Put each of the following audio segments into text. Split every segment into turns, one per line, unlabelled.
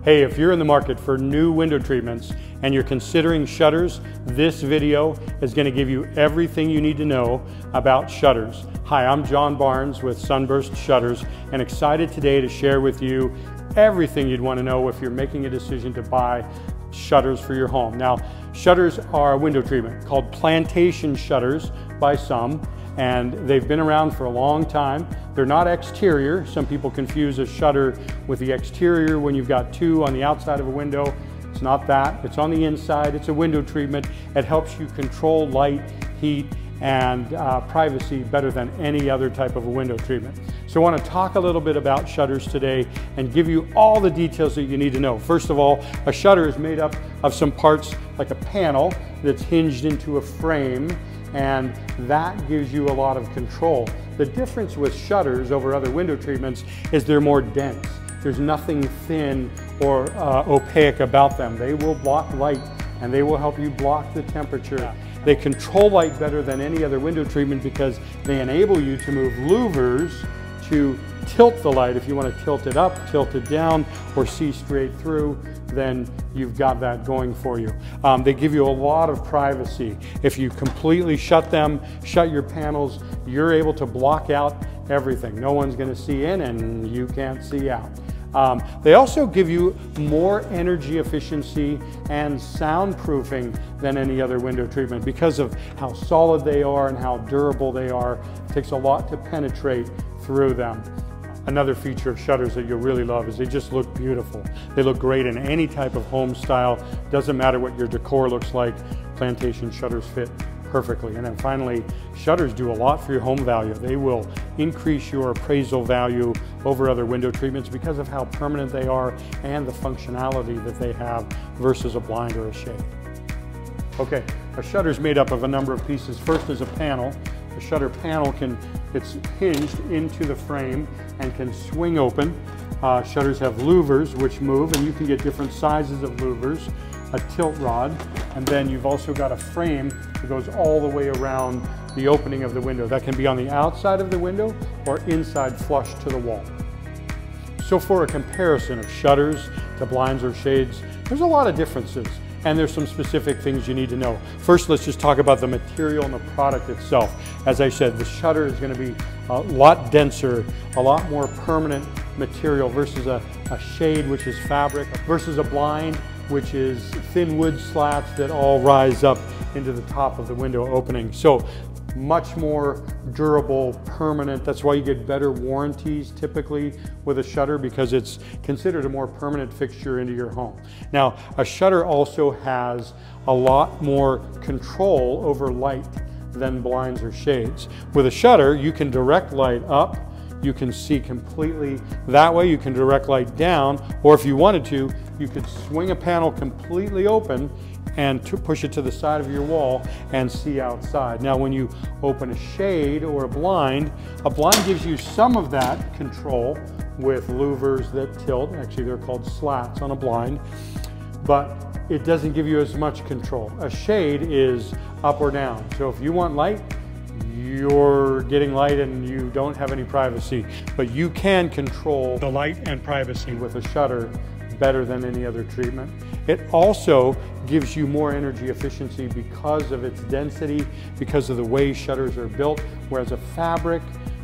Hey, if you're in the market for new window treatments and you're considering shutters, this video is going to give you everything you need to know about shutters. Hi, I'm John Barnes with Sunburst Shutters and excited today to share with you everything you'd want to know if you're making a decision to buy shutters for your home. Now, shutters are a window treatment called Plantation shutters by some, and they've been around for a long time. They're not exterior. Some people confuse a shutter with the exterior when you've got two on the outside of a window. It's not that, it's on the inside. It's a window treatment. It helps you control light, heat, and privacy better than any other type of a window treatment. So I want to talk a little bit about shutters today and give you all the details that you need to know. First of all, a shutter is made up of some parts like a panel that's hinged into a frame, and that gives you a lot of control. The difference with shutters over other window treatments is they're more dense. There's nothing thin or opaque about them. They will block light and they will help you block the temperature. They control light better than any other window treatment because they enable you to move louvers to tilt the light. If you want to tilt it up, tilt it down, or see straight through, then you've got that going for you. They give you a lot of privacy. If you completely shut them, shut your panels, you're able to block out everything. No one's going to see in and you can't see out. They also give you more energy efficiency and soundproofing than any other window treatment because of how solid they are and how durable they are. It takes a lot to penetrate through them. Another feature of shutters that you'll really love is they just look beautiful. They look great in any type of home style. Doesn't matter what your decor looks like, Plantation shutters fit perfectly. And then finally, shutters do a lot for your home value. They will increase your appraisal value over other window treatments because of how permanent they are and the functionality that they have versus a blind or a shade. Okay, a shutter is made up of a number of pieces. First is a panel. The shutter panel it's hinged into the frame and can swing open. Shutters have louvers which move, and you can get different sizes of louvers, a tilt rod, and then you've also got a frame that goes all the way around the opening of the window. That can be on the outside of the window or inside flush to the wall. So for a comparison of shutters to blinds or shades, there's a lot of differences. And there's some specific things you need to know. First, let's just talk about the material and the product itself. As I said, the shutter is going to be a lot denser, a lot more permanent material versus a shade, which is fabric, versus a blind, which is thin wood slats that all rise up into the top of the window opening. So much more durable, permanent. That's why you get better warranties typically with a shutter, because it's considered a more permanent fixture into your home. Now, a shutter also has a lot more control over light than blinds or shades. With a shutter, you can direct light up, you can see completely that way, you can direct light down, or if you wanted to, you could swing a panel completely open and push it to the side of your wall and see outside. Now, when you open a shade or a blind gives you some of that control with louvers that tilt. Actually, they're called slats on a blind, but it doesn't give you as much control. A shade is up or down. So if you want light, you're getting light and you don't have any privacy, but you can control the light and privacy with a shutter better than any other treatment. It also gives you more energy efficiency because of its density, because of the way shutters are built, whereas a fabric,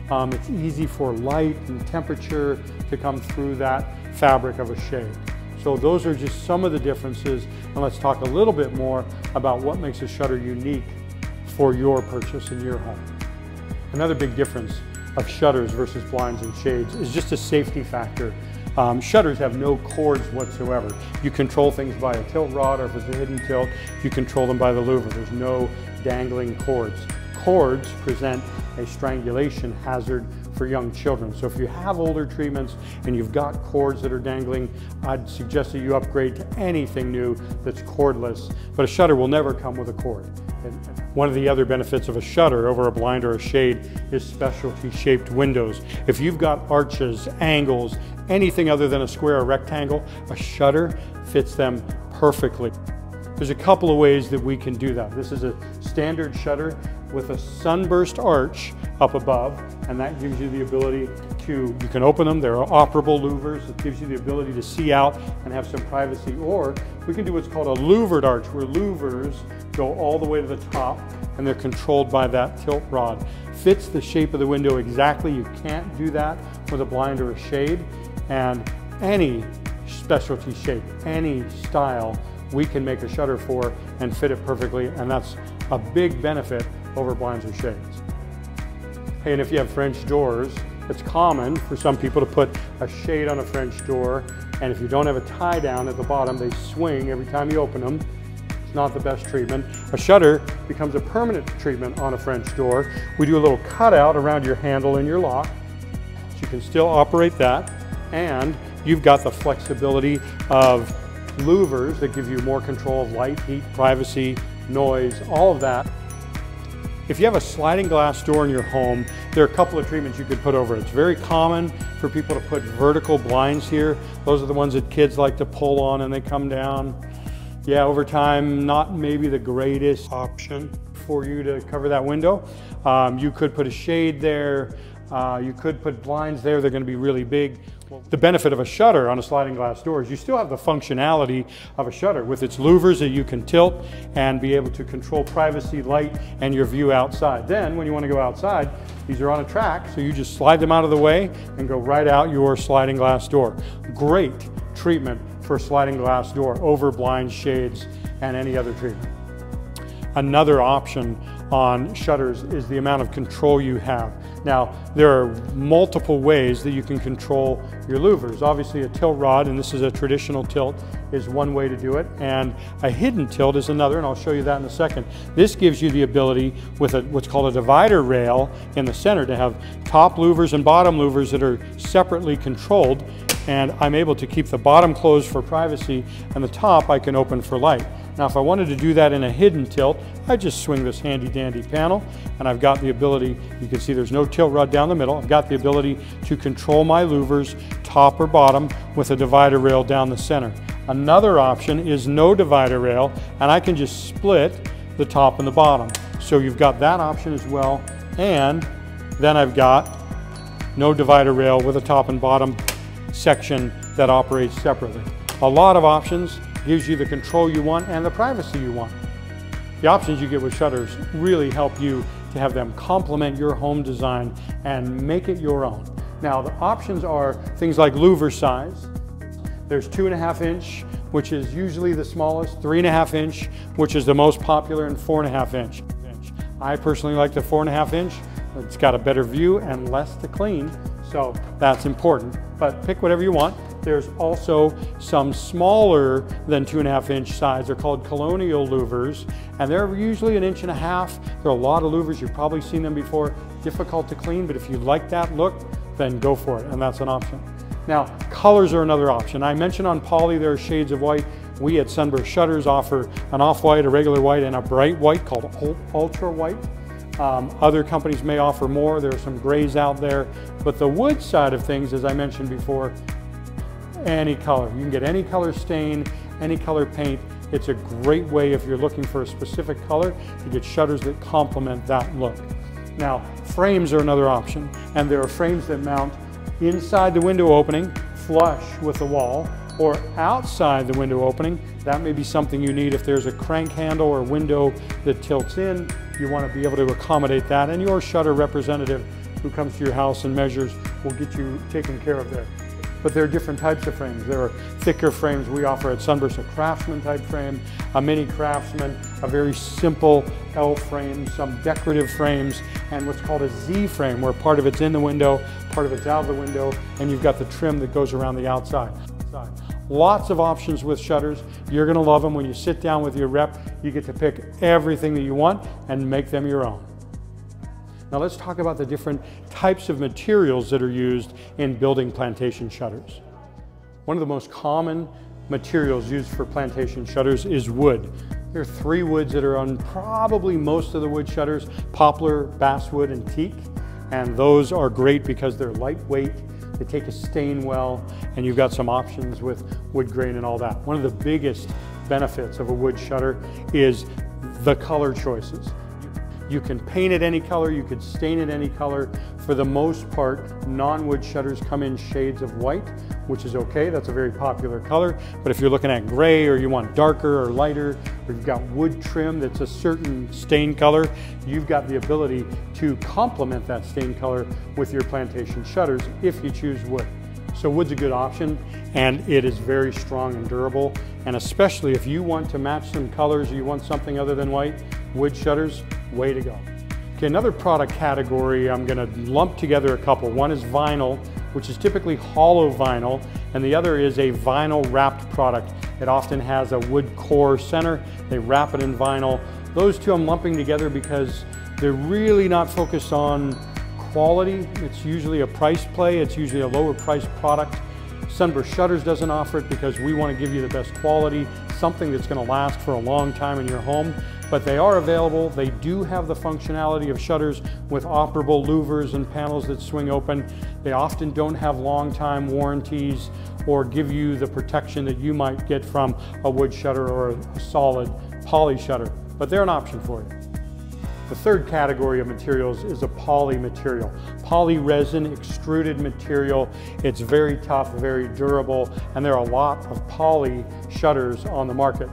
it's easy for light and temperature to come through that fabric of a shade. So those are just some of the differences, and let's talk a little bit more about what makes a shutter unique for your purchase in your home. Another big difference of shutters versus blinds and shades is just a safety factor. Shutters have no cords whatsoever. You control things by a tilt rod, or if it's a hidden tilt, you control them by the louver. There's no dangling cords. Cords present a strangulation hazard for young children. So if you have older treatments and you've got cords that are dangling, I'd suggest that you upgrade to anything new that's cordless, but a shutter will never come with a cord. And one of the other benefits of a shutter over a blind or a shade is specialty shaped windows. If you've got arches, angles, anything other than a square or rectangle, a shutter fits them perfectly. There's a couple of ways that we can do that. This is a standard shutter. with a sunburst arch up above, and that gives you the ability to, you can open them, they're operable louvers. It gives you the ability to see out and have some privacy. Or we can do what's called a louvered arch, where louvers go all the way to the top and they're controlled by that tilt rod. Fits the shape of the window exactly. You can't do that with a blind or a shade. And any specialty shape, any style, we can make a shutter for and fit it perfectly, and that's a big benefit over blinds or shades. Hey, and if you have French doors, it's common for some people to put a shade on a French door, and if you don't have a tie down at the bottom, they swing every time you open them. It's not the best treatment. A shutter becomes a permanent treatment on a French door. We do a little cutout around your handle and your lock, so you can still operate that, and you've got the flexibility of louvers that give you more control of light, heat, privacy, noise, all of that. If you have a sliding glass door in your home, there are a couple of treatments you could put over it. It's very common for people to put vertical blinds here. Those are the ones that kids like to pull on and they come down. Yeah, over time, not maybe the greatest option for you to cover that window. You could put a shade there. You could put blinds there. They're going to be really big. The benefit of a shutter on a sliding glass door is you still have the functionality of a shutter with its louvers that you can tilt and be able to control privacy, light, and your view outside. Then when you want to go outside, these are on a track, so you just slide them out of the way and go right out your sliding glass door. Great treatment for sliding glass door over blinds, shades, and any other treatment. Another option on shutters is the amount of control you have. Now, there are multiple ways that you can control your louvers. Obviously, a tilt rod, and this is a traditional tilt, is one way to do it, and a hidden tilt is another, and I'll show you that in a second. This gives you the ability with what's called a divider rail in the center to have top louvers and bottom louvers that are separately controlled, and I'm able to keep the bottom closed for privacy and the top I can open for light. Now, if I wanted to do that in a hidden tilt, I just swing this handy dandy panel, and I've got the ability, you can see there's no tilt rod down the middle. I've got the ability to control my louvers, top or bottom, with a divider rail down the center. Another option is no divider rail, and I can just split the top and the bottom. So you've got that option as well, and then I've got no divider rail with a top and bottom section that operates separately. A lot of options. Gives you the control you want and the privacy you want. The options you get with shutters really help you to have them complement your home design and make it your own. Now, the options are things like louver size. There's 2.5 inch, which is usually the smallest, 3.5 inch, which is the most popular, and 4.5 inch. I personally like the 4.5 inch. It's got a better view and less to clean, so that's important. But pick whatever you want. There's also some smaller than 2.5 inch size. They're called colonial louvers, and they're usually 1.5 inches. There are a lot of louvers. You've probably seen them before. Difficult to clean, but if you like that look, then go for it, and that's an option. Now, colors are another option. I mentioned on Poly there are shades of white. We at Sunburst Shutters offer an off-white, a regular white, and a bright white called ultra white. Other companies may offer more. There are some grays out there, but the wood side of things, as I mentioned before, any color. You can get any color stain, any color paint. It's a great way if you're looking for a specific color to get shutters that complement that look. Now, frames are another option, and there are frames that mount inside the window opening, flush with the wall, or outside the window opening. That may be something you need if there's a crank handle or window that tilts in. You want to be able to accommodate that, and your shutter representative who comes to your house and measures will get you taken care of there. But there are different types of frames. There are thicker frames we offer at Sunburst, a Craftsman type frame, a mini Craftsman, a very simple L frame, some decorative frames, and what's called a Z frame, where part of it's in the window, part of it's out of the window, and you've got the trim that goes around the outside. Lots of options with shutters. You're gonna love them. When you sit down with your rep, you get to pick everything that you want and make them your own. Now let's talk about the different types of materials that are used in building plantation shutters. One of the most common materials used for plantation shutters is wood. There are 3 woods that are on probably most of the wood shutters: poplar, basswood, and teak. And those are great because they're lightweight, they take a stain well, and you've got some options with wood grain and all that. One of the biggest benefits of a wood shutter is the color choices. You can paint it any color, you could stain it any color. For the most part, non-wood shutters come in shades of white, which is okay, that's a very popular color. But if you're looking at gray, or you want darker or lighter, or you've got wood trim that's a certain stain color, you've got the ability to complement that stain color with your Plantation shutters if you choose wood. So wood's a good option, and it is very strong and durable. And especially if you want to match some colors, or you want something other than white, wood shutters, way to go. Okay, another product category, I'm gonna lump together a couple. One is vinyl, which is typically hollow vinyl, and the other is a vinyl wrapped product. It often has a wood core center. They wrap it in vinyl. Those two I'm lumping together because they're really not focused on quality. It's usually a price play. It's usually a lower price product. Sunburst Shutters doesn't offer it because we want to give you the best quality, something that's going to last for a long time in your home. But they are available. They do have the functionality of shutters with operable louvers and panels that swing open. They often don't have long time warranties or give you the protection that you might get from a wood shutter or a solid poly shutter, but they're an option for you. The third category of materials is a poly material. Poly resin extruded material. It's very tough, very durable, and there are a lot of poly shutters on the market.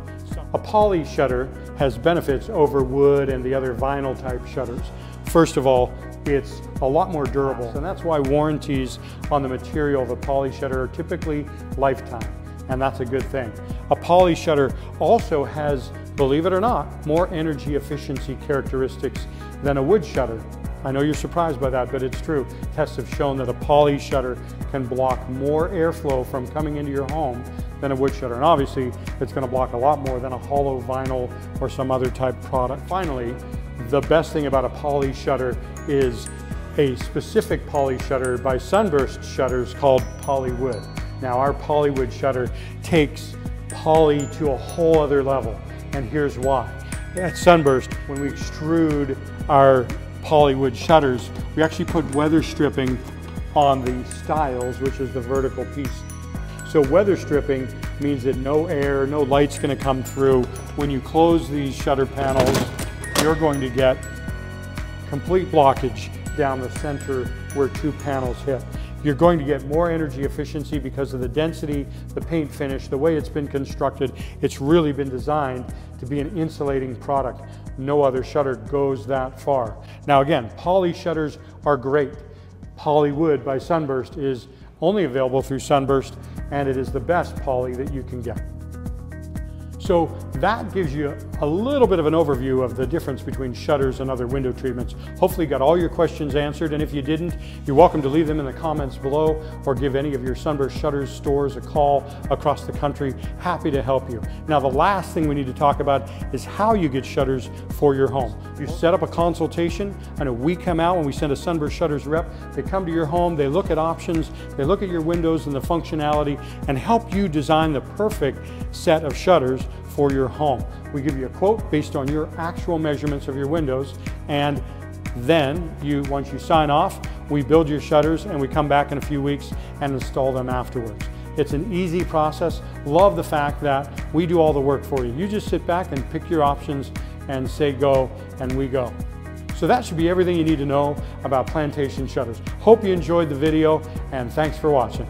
A poly shutter has benefits over wood and the other vinyl type shutters. First of all, it's a lot more durable, and that's why warranties on the material of a poly shutter are typically lifetime, and that's a good thing. A poly shutter also has, believe it or not, more energy efficiency characteristics than a wood shutter. I know you're surprised by that, but it's true. Tests have shown that a poly shutter can block more airflow from coming into your home than a wood shutter. And obviously, it's going to block a lot more than a hollow vinyl or some other type product. Finally, the best thing about a poly shutter is a specific poly shutter by Sunburst Shutters called Polywood. Now, our Polywood shutter takes poly to a whole other level, and here's why. At Sunburst, when we extrude our Polywood shutters, we actually put weather stripping on the stiles, which is the vertical piece. So weather stripping means that no air, no light's going to come through. When you close these shutter panels, you're going to get complete blockage down the center where two panels hit. You're going to get more energy efficiency because of the density, the paint finish, the way it's been constructed. It's really been designed to be an insulating product. No other shutter goes that far. Now again, poly shutters are great. Polywood by Sunburst is only available through Sunburst, and it is the best poly that you can get. So that gives you a little bit of an overview of the difference between shutters and other window treatments. Hopefully you got all your questions answered, and if you didn't, you're welcome to leave them in the comments below or give any of your Sunburst Shutters stores a call across the country. Happy to help you. Now the last thing we need to talk about is how you get shutters for your home. You set up a consultation, and we come out when we send a Sunburst Shutters rep. They come to your home, they look at options, they look at your windows and the functionality, and help you design the perfect set of shutters for your home. We give you a quote based on your actual measurements of your windows, and then once you sign off, we build your shutters and we come back in a few weeks and install them afterwards. It's an easy process. Love the fact that we do all the work for you. You just sit back and pick your options and say go, and we go. So that should be everything you need to know about Plantation Shutters. Hope you enjoyed the video, and thanks for watching.